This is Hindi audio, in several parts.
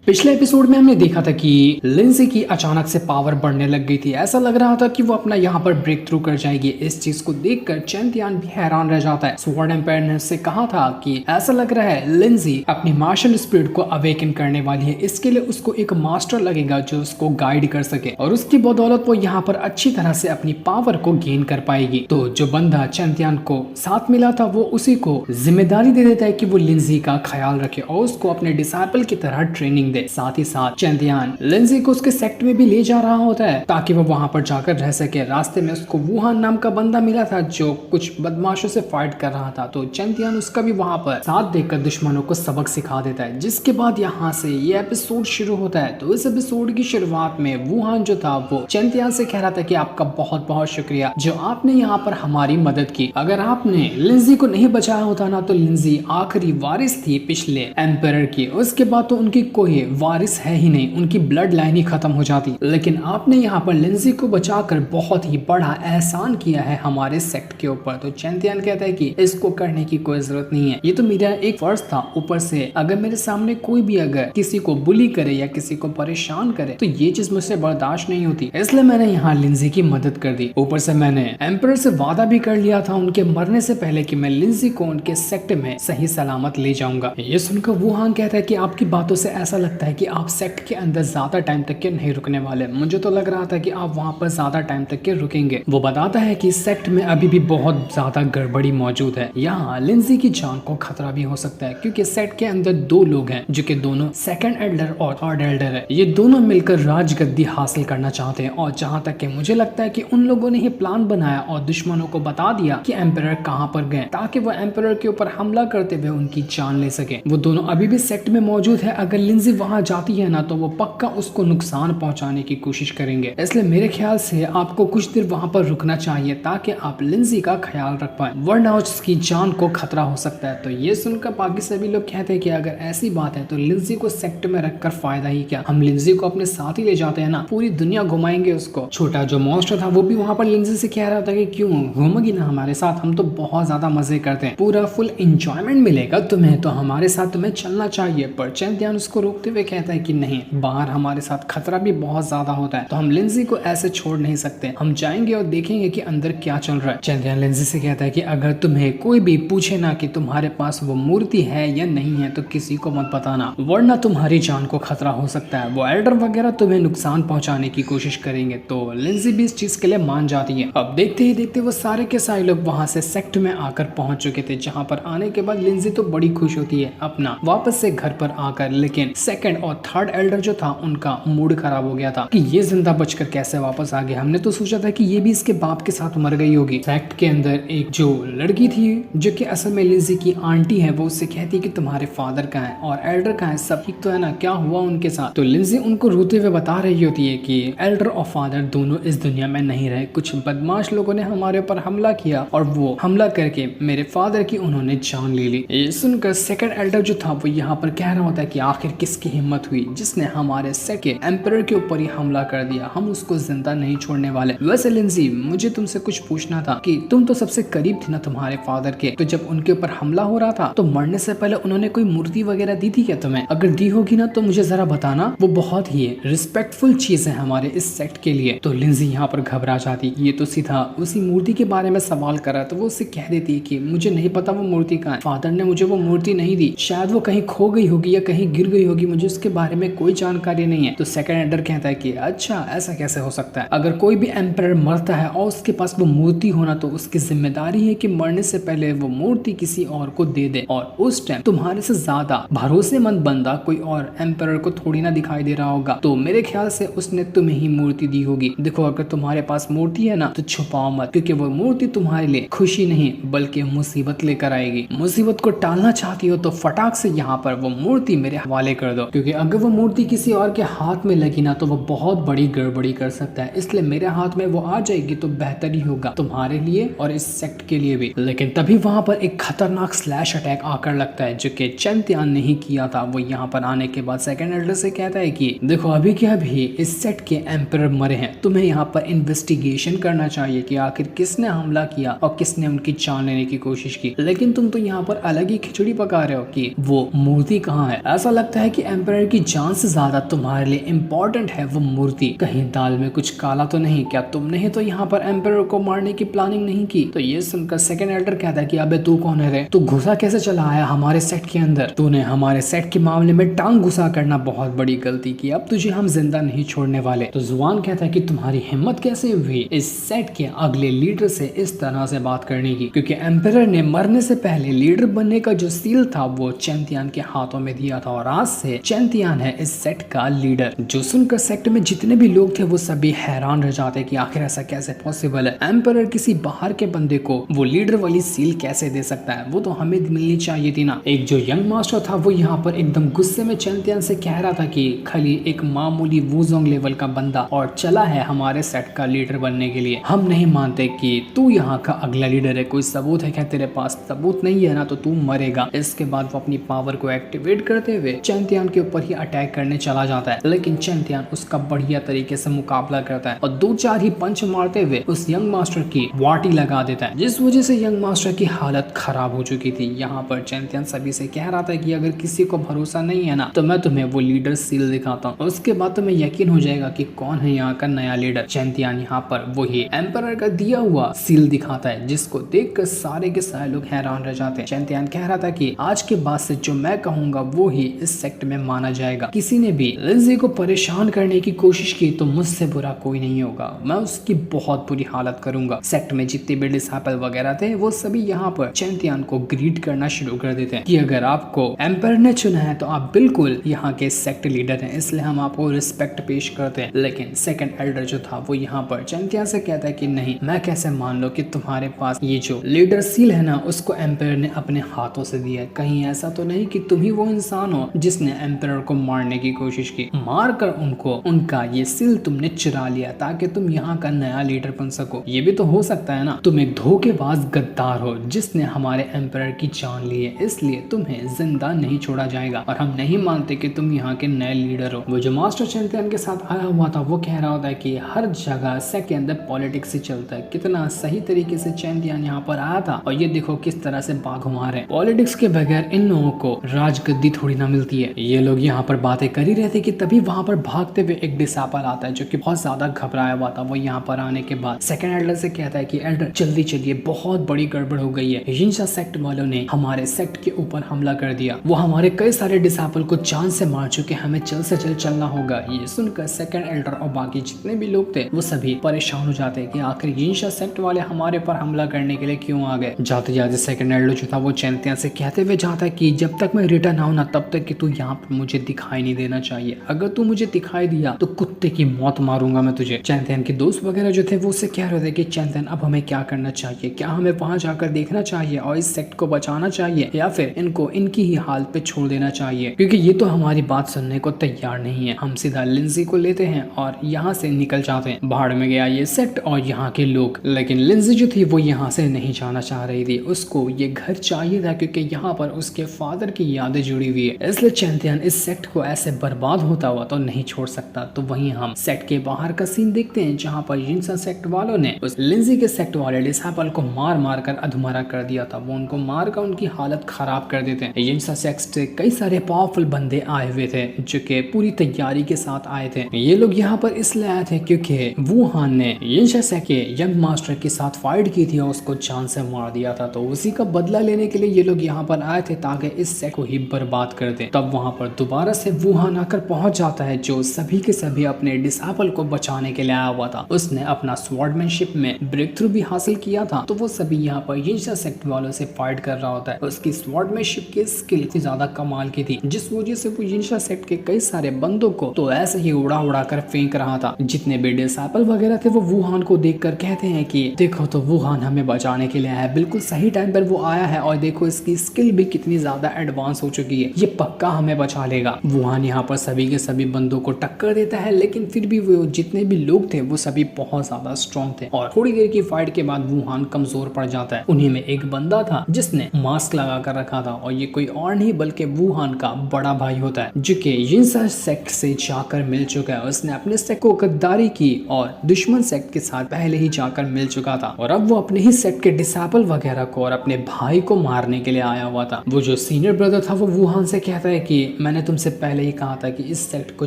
पिछले एपिसोड में हमने देखा था कि लिंजी की अचानक से पावर बढ़ने लग गई थी। ऐसा लग रहा था कि वो अपना यहाँ पर ब्रेक थ्रू कर जाएगी। इस चीज को देखकर चेन तियान भी हैरान रह जाता है। स्वॉर्ड एम्पायर ने उससे कहा था कि ऐसा लग रहा है लिंजी अपनी मार्शल स्पिरिट को अवेकन करने वाली है। इसके लिए उसको एक मास्टर लगेगा जो उसको गाइड कर सके और उसकी बदौलत वो यहाँ पर अच्छी तरह से अपनी पावर को गेन कर पाएगी। तो जो बंदा चेन तियान को साथ मिला था वो उसी को जिम्मेदारी दे देता है कि वो लिंजी का ख्याल रखे और उसको अपने डिसाइपल की तरह ट्रेनिंग दे। साथ ही साथ चेन तियान लिंजी को उसके सेक्ट में भी ले जा रहा होता है ताकि वो वहां पर जाकर रह सके। रास्ते में उसको वुहान नाम का बंदा मिला था जो कुछ बदमाशों से फाइट कर रहा था। तो चेन तियान उसका भी वहां पर साथ देकर दुश्मनों को सबक सिखा देता है। जिसके बाद यहाँ से ये एपिसोड शुरू होता है। तो इस एपिसोड की शुरुआत में वुहान जो था वो चेन तियान से कह रहा था कि आपका बहुत बहुत शुक्रिया जो आपने यहाँ पर हमारी मदद की। अगर आपने लिंजी को नहीं बचाया होता ना तो लिंजी आखिरी वारिस थी पिछले एम्पायर की। उसके बाद तो उनकी कोई वारिस है ही नहीं, उनकी ब्लड लाइन ही खत्म हो जाती। लेकिन आपने यहाँ पर लिंजी को बचाकर बहुत ही बड़ा एहसान किया है हमारे सेक्ट के ऊपर। तो चेन तियान कहता है कि इसको करने की कोई जरूरत नहीं है, ये तो मेरा एक फर्ज था। ऊपर से अगर मेरे सामने कोई भी अगर किसी को बुली करे या किसी को परेशान करे तो ये चीज मुझसे बर्दाश्त नहीं होती, इसलिए मैंने यहाँ लिंजी की मदद कर दी। ऊपर से मैंने एम्पायर से वादा भी कर लिया था उनके मरने से पहले कि मैं लिंजी को उनके सेक्ट में सही सलामत ले जाऊंगा। ये सुनकर वुहान कहता है कि आपकी बातों से ऐसा लगता है कि आप सेक्ट के अंदर ज्यादा टाइम तक के नहीं रुकने वाले। मुझे तो लग रहा था कि आप वहां पर ज्यादा टाइम तक के रुकेंगे। वो बताता है कि सेक्ट में अभी भी बहुत ज्यादा गड़बड़ी मौजूद है। यहाँ लिंजी की जान को खतरा भी हो सकता है क्योंकि सेक्ट के अंदर दो लोग हैं जो कि दोनों सेकंड एल्डर और थर्ड एल्डर है। ये दोनों मिलकर राजगद्दी हासिल करना चाहते हैं और जहाँ तक कि मुझे लगता है कि उन लोगों ने ही प्लान बनाया और दुश्मनों को बता दिया कि एम्पायर कहाँ पर गए ताकि वो एम्पायर के ऊपर हमला करते हुए उनकी जान ले सके। वो दोनों अभी भी सेक्ट में मौजूद है। अगर लिंजी वहां जाती है ना तो वो पक्का उसको नुकसान पहुंचाने की कोशिश करेंगे। इसलिए मेरे ख्याल से आपको कुछ देर वहां पर रुकना चाहिए ताकि आप लिंजी का ख्याल रख पाए, वरना उसकी जान को खतरा हो सकता है। तो ये सुनकर बाकी सभी लोग कहते हैं कि अगर ऐसी बात है तो लिंजी को सेक्ट में रखकर फायदा ही क्या, हम लिंजी को अपने साथ ही ले जाते हैं ना, पूरी दुनिया घुमाएंगे उसको। छोटा जो मॉन्स्टर था वो भी वहां पर लिंजी से कह रहा था कि क्यों घूमोगी ना हमारे साथ, हम तो बहुत ज्यादा मजे करते हैं, पूरा फुल एंजॉयमेंट मिलेगा तुम्हें, तो हमारे साथ तुम्हें चलना चाहिए। पर चेन तियान उसको रोकते हुए कहता है कि नहीं, बाहर हमारे साथ खतरा भी बहुत ज्यादा होता है तो हम लिंजी को ऐसे छोड़ नहीं सकते, हम जाएंगे और देखेंगे कि अंदर क्या चल रहा है। चेन तियान लिंजी से कहता है कि अगर तुम्हें कोई भी पूछे ना कि तुम्हारे पास वो मूर्ति है या नहीं है तो किसी को मत बताना, वरना तुम्हारी जान को खतरा हो सकता है। वो एल्डर वगैरह तुम्हें नुकसान पहुंचाने की कोशिश करेंगे। तो लिंजी भी इस चीज के लिए मान जाती है। अब देखते ही देखते वो सारे के सारे लोग वहां से सेक्ट में आकर पहुंच चुके थे, जहां पर आने के बाद लिंजी तो बड़ी खुश होती है अपना वापस से घर पर आकर। लेकिन सेकंड और थर्ड एल्डर जो था उनका मूड खराब हो गया था कि ये जिंदा बचकर कैसे वापस आ गया। हमने तो सोचा था कि ये भी इसके बाप के साथ मर गई होगी। सेक्ट के अंदर एक जो लड़की थी जो कि असल में लिंजी की आंटी है, वो उससे कहती है कि तुम्हारे फादर कहाँ है और एल्डर कहाँ है, सब ठीक तो है ना, क्या हुआ उनके साथ। तो लिंजी उनको रोते हुए बता रही होती है कि एल्डर और फादर दोनों इस दुनिया में नहीं रहे, कुछ बदमाश लोगों ने हमारे ऊपर हमला किया और वो हमला करके मेरे फादर की उन्होंने जान ले ली। ये सुनकर सेकंड एल्डर जो था वो यहाँ पर कह रहा होता है कि आखिर किसकी हिम्मत हुई जिसने हमारे सेक्ट के एम्पायर के ऊपर ही हमला कर दिया, हम उसको जिंदा नहीं छोड़ने वाले। वैसे लिंजी मुझे तुमसे कुछ पूछना था कि तुम तो सबसे करीब थी ना तुम्हारे फादर के, तो जब उनके ऊपर हमला हो रहा था तो मरने से पहले उन्होंने कोई मूर्ति वगैरह दी थी क्या तुम्हें? अगर दी होगी ना तो मुझे जरा बताना, वो बहुत ही रिस्पेक्टफुल चीज है हमारे इस सेक्ट के लिए। तो लिंजी यहाँ पर घबरा जाती, ये तो सीधा उसी मूर्ति के बारे में सवाल कर रहा। तो वो उससे कह देती है कि मुझे नहीं पता वो मूर्ति कहाँ है, फादर ने मुझे वो मूर्ति नहीं दी, शायद वो कहीं खो गई होगी या कहीं गिर गई होगी, मुझे उसके बारे में कोई जानकारी नहीं है। तो सेकंड एल्डर कहता है कि अच्छा ऐसा कैसे हो सकता है, अगर कोई भी एम्पायर मरता है और उसके पास वो मूर्ति होना तो उसकी जिम्मेदारी है कि मरने से पहले वो मूर्ति किसी और को दे दे, और उस टाइम तुम्हारे से ज्यादा भरोसेमंद बंदा कोई और एम्पायर को थोड़ी ना दिखाई दे रहा होगा। तो मेरे ख्याल से उसने तुम्हें ही मूर्ति दी होगी। देखो अगर तुम्हारे पास मूर्ति है ना तो छुपाओ मत, क्योंकि वो मूर्ति तुम्हारे लिए खुशी नहीं बल्कि मुसीबत लेकर आएगी। मुसीबत को टालना चाहती हो तो फटाक से यहाँ पर वो मूर्ति मेरे हवाले कर दो, क्योंकि अगर वो मूर्ति किसी और के हाथ में लगी ना तो वो बहुत बड़ी गड़बड़ी कर सकता है। इसलिए मेरे हाथ में वो आ जाएगी तो बेहतर ही होगा तुम्हारे लिए और इस सेक्ट के लिए भी। लेकिन तभी वहां पर एक खतरनाक स्लैश अटैक आकर लगता है जो कि चेन तियान ने ही किया था। वो यहाँ पर आने के बाद सेकंड एल्डर से कहता है कि देखो अभी क्या भी इस सेक्ट के एम्पायर मरे हैं, तुम्हें यहाँ पर इन्वेस्टिगेशन करना चाहिए कि आखिर किसने हमला किया और किसने उनकी जान लेने की कोशिश की। लेकिन तुम तो यहाँ पर अलग ही खिचड़ी पका रहे हो कि वो मूर्ति कहाँ है। ऐसा लगता है कि एम्पायर की जान से ज्यादा तुम्हारे लिए इम्पोर्टेंट है वो मूर्ति। कहीं दाल में कुछ काला तो नहीं? क्या तुमने ही तो यहाँ पर एम्पायर को मारने की प्लानिंग नहीं की? तो ये सुनकर सेकंड एल्डर कहता है कि अबे तू कौन है रे? तू घुसा कैसे चला आया हमारे सेट के अंदर? तूने हमारे सेट के मामले में टांग घुसा करना बहुत बड़ी गलती की। अब तुझे हम जिंदा नहीं छोड़ने वाले। तो जुआन कहता है कि तुम्हारी हिम्मत कैसे हुई इस सेट के अगले लीडर से इस तरह से बात करने की? क्योंकि एम्पायर ने मरने से पहले लीडर बनने का जो सील था वो चैंतियान के हाथों में दिया था और आज से चैंतियान है इस सेट का लीडर। जो सुनकर सेट में जितने भी लोग थे वो सभी हैरान रह जाते कि आखिर ऐसा कैसे पॉसिबल है? एम्पायर किसी बाहर के बंदे को वो लीडर वाली सील कैसे दे सकता है? वो तो हमें मिलनी चाहिए थी ना। एक जो यंग मास्टर था वो यहाँ पर एकदम गुस्से में चैंतियान से कह रहा था कि खाली एक मामूली वूजोंग लेवल का बंदा और चला है हमारे सेट का लीडर बनने के लिए। हम नहीं मानते कि तू यहाँ का अगला लीडर है। कोई सबूत है क्या तेरे पास? सबूत नहीं है ना तो तू मरेगा। इसके बाद वो अपनी पावर को एक्टिवेट करते हुए चैंतियान के ऊपर ही अटैक करने चला जाता है, लेकिन चैंतियान उसका बढ़िया तरीके से मुकाबला करता है और 2-4 ही पंच मारते हुए उस यंग मास्टर की वाटी लगा देता है, जिस वजह से यंग मास्टर की हालत खराब हो चुकी थी। यहाँ पर चैंतियान सभी से कह रहा था कि अगर किसी को भरोसा नहीं है ना तो मैं तुम्हें वो लीडर सील दिखाता हूँ, उसके बाद तुम्हें यकीन हो जाएगा कि कौन है यहाँ का नया लीडर। चैंतियान यहाँ पर वही एम्पायर का दिया हुआ सील दिखाता है, जिसको देखकर सारे के सारे लोग हैरान रह जाते हैं। चैंतियान कह रहा था कि आज के बाद से जो मैं कहूंगा वो ही इस सेक्ट में माना जाएगा। किसी ने भी लिंजी को परेशान करने की कोशिश की तो मुझसे बुरा कोई नहीं होगा, मैं उसकी बहुत बुरी हालत करूंगा। सेक्ट में जितने भी डिसाइपल वगैरह थे वो सभी यहाँ पर चैंतियान को ग्रीट करना शुरू कर देते हैं कि अगर आपको एम्पायर ने चुना है तो आप बिल्कुल यहाँ के सेक्ट लीडर हैं, इसलिए हम आपको रिस्पेक्ट पेश करते हैं। लेकिन सेकंड एल्डर जो था वो यहाँ पर चैंतियान से कहता है कि नहीं, मैं कैसे मान लो कि तुम्हारे पास ये जो लीडर सील है ना उसको एम्पायर ने अपने हाथों से दिया है? कहीं ऐसा तो नहीं कि तुम ही वो इंसान हो जिसने एम्पायर को मारने की कोशिश की? मार कर उनको उनका ये सील तुमने चुरा लिया ताकि तुम यहाँ का नया लीडर बन सको। ये भी तो हो सकता है ना। तुम एक धोखेबाज गद्दार हो जिसने हमारे एम्पायर की जान ली है, इसलिए तुम्हें जिंदा नहीं छोड़ा जाएगा और हम नहीं मानते कि तुम यहाँ के नए लीडर हो। वो जो मास्टर चैंपियन के साथ आया हुआ था वो कह रहा होता है कि हर जगह सेक्ट के अंदर पॉलिटिक्स ही चलता है। कितना सही तरीके से चैंपियन यहाँ पर आया था और ये देखो किस तरह से बाघमार है। पॉलिटिक्स के बगैर इन लोगों को राजगद्दी थोड़ी ना मिलती है। ये लोग यहाँ पर बातें कर ही रहे थे कि तभी वहाँ पर भागते हुए एक डिसाइपल आता है जो कि बहुत ज्यादा घबराया हुआ था। वो यहाँ पर आने के बाद सेकंड एल्डर से कहता है कि एल्डर जल्दी चलिए, बहुत बड़ी गड़बड़ हो गई है। यिनशा सेक्ट वालों ने हमारे सेक्ट के ऊपर हमला कर दिया, वो हमारे कई सारे डिसाइपल को जान से मार चुके, हमें जल्द से जल्द चलना होगा। ये सुनकर सेकंड एल्डर और बाकी जितने भी लोग थे वो सभी परेशान हो जाते हैं कि आखिर यिनशा सेक्ट वाले हमारे पर हमला करने के लिए क्यों आ गए। जाते जाते सेकंड एल्डर जो था वो चैंतियान से कहते हुए जाता है कि जब तक मैं रिटर्न आऊं ना तब तक कि तू यहाँ पर मुझे दिखाई नहीं देना चाहिए। अगर तू मुझे दिखाई दिया तो कुत्ते की मौत मारूंगा मैं तुझे। चैंतियान के दोस्त वगैरह जो थे वो उससे कह रहे थे कि चैंतियान अब हमें क्या करना चाहिए? क्या हमें वहां जाकर देखना चाहिए और इस सेक्ट को बचाना चाहिए या फिर इनको इनकी ही हालत पे छोड़ देना चाहिए? क्योंकि ये तो हमारी बात सुनने को तैयार नहीं है। हम सीधा लिंजी को लेते हैं और यहाँ से निकल जाते हैं। बाहर में गया ये सेक्ट और यहाँ के लोग, लेकिन लिंजी जो थी वो यहाँ से नहीं जाना चाह रही थी। उसको ये घर चाहिए था क्योंकि यहाँ पर उसके फादर की यादें जुड़ी हुई है। इसलिए चैंतियान इस सेक्ट को ऐसे बर्बाद होता हुआ तो नहीं छोड़ सकता। तो वहीं हम सेक्ट के बाहर का सीन देखते हैं जहाँ पर यिनशा सेक्ट वालों ने उस लिंजी के सेक्ट वाले डिसाइपल को मार मार कर अधमरा कर दिया था। वो उनको मार कर उनकी हालत खराब कर देते हैं। यिनशा सेक्ट से कई सारे पावरफुल बंदे आए हुए थे जो कि पूरी तैयारी के साथ आए थे। ये लोग यहाँ पर इसलिए आए थे क्योंकि वुहान ने यिनशा सेक्ट के यंग मास्टर के साथ फाइट की थी और उसको जान से मार दिया था। तो उसी का बदला लेने के लिए ये लोग यहाँ पर आए थे ताकि इस सेक्ट को ही बर्बाद कर दे। तब वहाँ पर दोबारा से वुहान आकर पहुंच जाता है जो सभी के सभी अपने डिसाइपल को बचाने के लिए आया हुआ था। उसने अपना स्वॉर्डमैनशिप में ब्रेक थ्रू भी हासिल किया था। तो वो सभी यहाँ पर यिनशा सेक्ट वालों से फाइट कर रहा होता है। उसकी स्वॉर्डमैनशिप की स्किल इतनी ज्यादा कमाल की थी जिस वजह से वो यिनशा सेक्ट के कई सारे बंदों को तो ऐसे ही उड़ा उड़ा कर फेंक रहा था। जितने भी डिसाइपल वगैरह थे वो वुहान को देखकर कहते हैं कि देखो तो वुहान हमें बचाने के लिए आया है, बिल्कुल सही टाइम पर वो आया है और देखो इसकी स्किल भी कितनी ज्यादा एडवांस हो चुकी है, ये पक्का हमें बचा लेगा। वुहान यहाँ पर सभी के सभी बंदों को टक्कर देता है, लेकिन फिर भी वो जितने भी लोग थे वो सभी बहुत ज्यादा स्ट्रॉन्ग थे और थोड़ी देर की फाइट के बाद वुहान कमजोर पड़ जाता है। उन्हीं में एक बंदा था जिसने मास्क लगा कर रखा था और ये कोई और नहीं बल्कि वुहान का बड़ा भाई होता है जो कि यिनशा सेक्ट से जाकर मिल चुका है। उसने अपने सेक्ट को गद्दारी की और दुश्मन सेक्ट के साथ पहले ही जाकर मिल चुका था और अब वो अपने ही सेक्ट के डिसाइपल वगैरह को और अपने भाई को मारने के लिए आया हुआ था। वो जो सीनियर ब्रदर था वो वुहान से कहता है कि मैंने तुमसे पहले ही कहा था कि इस सेट को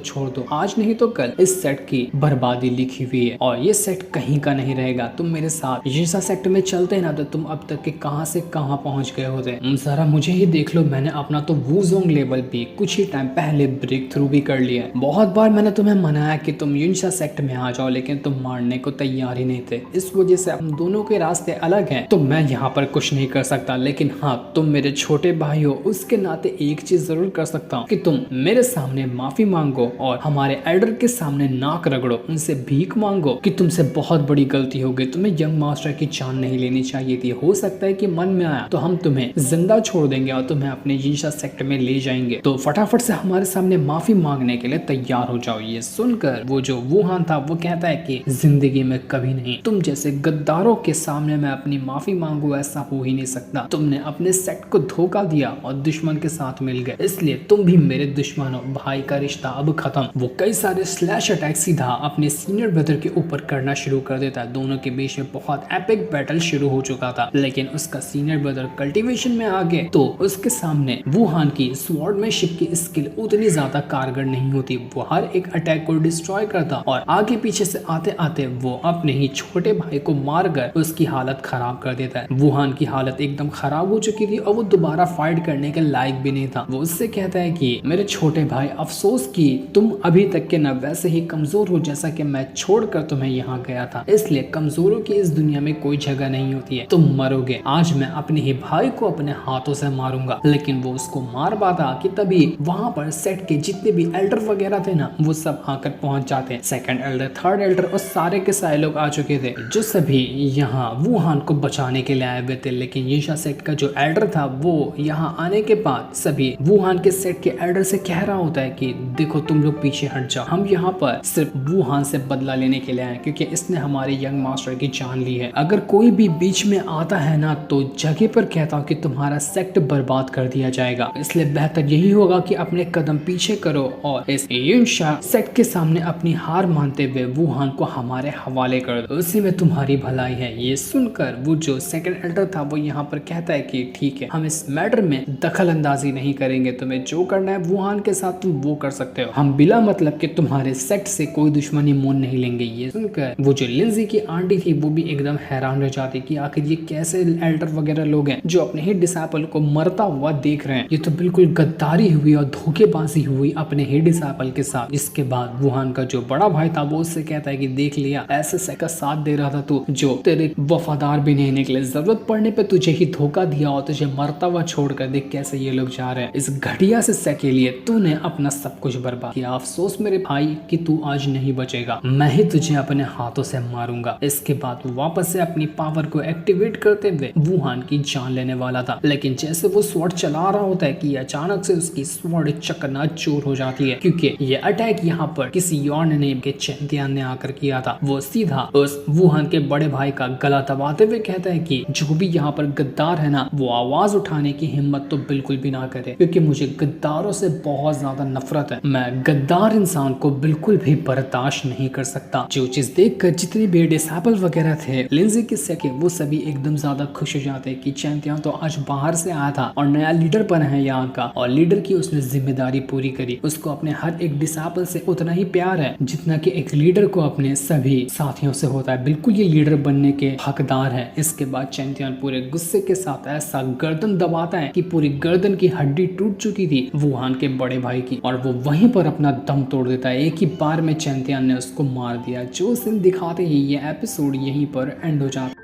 छोड़ दो, आज नहीं तो कल इस सेट की बर्बादी लिखी हुई है और ये सेट कहीं का नहीं रहेगा। तुम मेरे साथ जिस सेट में चलते ना तो तुम अब तक के कहां से कहां पहुंच गए होते। जरा मुझे ही देख लो, मैंने अपना तो वूजोंग लेवल भी कुछ ही टाइम पहले ब्रेक थ्रू भी कर लिया है। बहुत बार मैंने तुम्हें मनाया कि तुम युनशा सेक्ट में आ जाओ, लेकिन तुम मारने को तैयार ही नहीं थे। इस वजह से हम दोनों के रास्ते अलग हैं, तो मैं यहाँ पर कुछ नहीं कर सकता। लेकिन हाँ, तुम मेरे छोटे भाई हो, उसके नाते एक चीज जरूर कर सकता हूँ कि तुम मेरे सामने माफी मांगो और हमारे एल्डर के सामने नाक रगड़ो, उनसे भीख मांगो कि तुमसे बहुत बड़ी गलती हो गई, तुम्हें यंग मास्टर की जान नहीं लेनी चाहिए थी। हो सकता है कि मन में आया तो हम तुम्हें जिंदा छोड़ देंगे और तुम्हें अपने जिनशा सेक्ट में ले जाएंगे, तो फटाफट से हमारे सामने माफी मांगने के लिए तैयार हो जाओ। ये सुनकर वो जो वुहान था वो कहता है कि जिंदगी में कभी नहीं, तुम जैसे गद्दारों के सामने मैं अपनी माफी मांगू, ऐसा हो ही नहीं सकता। तुमने अपने सेक्ट को धोखा दिया और दुश्मन के साथ मिल गए, इसलिए तुम भी मेरे दुश्मन हो। भाई का रिश्ता अब खत्म। वो कई सारे स्लैश अटैक सीधा अपने सीनियर ब्रदर के ऊपर करना शुरू कर देता है। दोनों के बीच में बहुत एपिक बैटल शुरू हो चुका था, लेकिन उसका सीनियर ब्रदर कल्टीवेशन में आ गए तो उसके सामने वुहान की स्वॉर्डमैनशिप की स्किल उतनी ज्यादा कारगर नहीं होती। वो हर एक अटैक को डिस्ट्रॉय करता और आगे पीछे से आते आते वो अपने ही छोटे भाई को मारकर उसकी हालत खराब कर देता है। वुहान की हालत एकदम खराब हो चुकी थी और वो दोबारा फाइट करने के लायक भी नहीं था। वो उससे कहता है कि मेरे छोटे भाई, अफसोस कि तुम अभी तक के न वैसे ही कमजोर हो जैसा कि मैं छोड़कर तुम्हें यहाँ गया था, इसलिए कमजोरों की इस दुनिया में कोई जगह नहीं होती है, तुम मरोगे। आज मैं अपने ही भाई को अपने हाथों से मारूंगा। लेकिन वो उसको मार पाता कि तभी वहां पर सेट के जितने भी एल्डर वगैरह थे ना, वो सब आकर पहुंच जाते। सेकंड एल्डर, थर्ड एल्डर और सारे के सारे लोग आ चुके थे, जो सभी यहाँ वुहान को बचाने के लिए आए हुए थे। लेकिन यीशा सेट का जो एल्डर था वो यहाँ आने के बाद सभी वुहान के सेट के एल्डर से कह रहा होता है कि देखो तुम लोग पीछे हट जाओ, हम यहाँ पर सिर्फ वुहान से बदला लेने के लिए आए, क्योंकि इसने हमारे यंग मास्टर की जान ली है। अगर कोई भी बीच में आता है ना तो जगह पर कहता हूँ कि तुम्हारा सेक्ट बर्बाद कर दिया जाएगा, इसलिए बेहतर यही होगा कि अपने कदम पीछे करो और इस युनशा सेक्ट के सामने अपनी हार मानते हुए वुहान को हमारे हवाले कर दो, उसी में तुम्हारी भलाई है। ये सुनकर वो जो सेकंड एल्डर था वो यहाँ पर कहता है कि ठीक है, हम इस मैटर में दखल अंदाजी नहीं करेंगे, तुम्हें जो करना है वुहान के साथ तुम वो कर सकते हो, हम बिला मतलब के तुम्हारे सेक्ट से कोई दुश्मनी मोल नहीं लेंगे। ये सुनकर वो जो लिंजी की आंटी थी वो भी एकदम हैरान रह जाती कि आखिर ये कैसे एल्डर वगैरह लोग हैं जो अपने ही डिसाइपल को मरता हुआ देख रहे हैं, ये तो बिल्कुल गद्दारी हुई और धोखेबाजी हुई अपने ही डिसाइपल के साथ। इसके बाद वुहान का जो बड़ा भाई था वो उससे कहता है कि देख लिया, ऐसे सेक्ट का साथ दे रहा था तू, जो तेरे वफादार भी नहीं निकले, जरूरत पड़ने पे तुझे ही धोखा दिया और तुझे मरता हुआ छोड़कर देख कैसे ये लोग जा रहे हैं। इस घटिया से सेक्ट के लिए तूने अपना सब कुछ बर्बाद किया। अफसोस मेरे भाई कि तू आज नहीं बचेगा, मैं ही तुझे अपने हाथों से मारूंगा। इसके बाद वो वापस से अपनी पावर को एक्टिवेट करते हुए वुहान की जान लेने वाला था, लेकिन जैसे वो स्वॉर्ड चला रहा होता है कि अचानक से उसकी स्वॉर्ड चकनाचूर हो जाती है, क्योंकि ये अटैक यहाँ पर किसी यॉर्न नेम के चैंपियन ने आकर किया था। वो सीधा उस वुहान के बड़े भाई का गला दबाते हुए कहता है कि जो भी यहाँ पर गद्दार है ना, वो आवाज उठाने की हिम्मत तो बिल्कुल भी ना करे, क्योंकि मुझे गद्दारों से बहुत ज्यादा नफरत है। मैं गद्दार इंसान को बिल्कुल भी बर्दाश्त नहीं कर सकता। जो चीज देखकर जितने भी डिसाइपल वगैरह थे लिंजी के सेके, वो सभी एकदम ज्यादा खुश हो जाते हैं कि चैंपियन तो आज बाहर से आया था और नया लीडर बना है यहाँ का, और लीडर की उसने जिम्मेदारी पूरी करी। उसको अपने हर एक डिसाइपल से उतना ही प्यार है जितना कि एक लीडर को अपने सभी साथियों से होता है। बिल्कुल ये लीडर बनने के हकदार है। इसके बाद चैंपियन पूरे गुस्से के साथ ऐसा गर्दन दबाता है कि पूरी गर्दन की हड्डी टूट चुकी थी वुहान के बड़े भाई की, और वो वहीं पर अपना दम तोड़ देता है। एक ही बार में चैंपियन ने उसको मार दिया। जो सीन दिखाते ही ये एपिसोड यहीं पर एंड हो जाता है।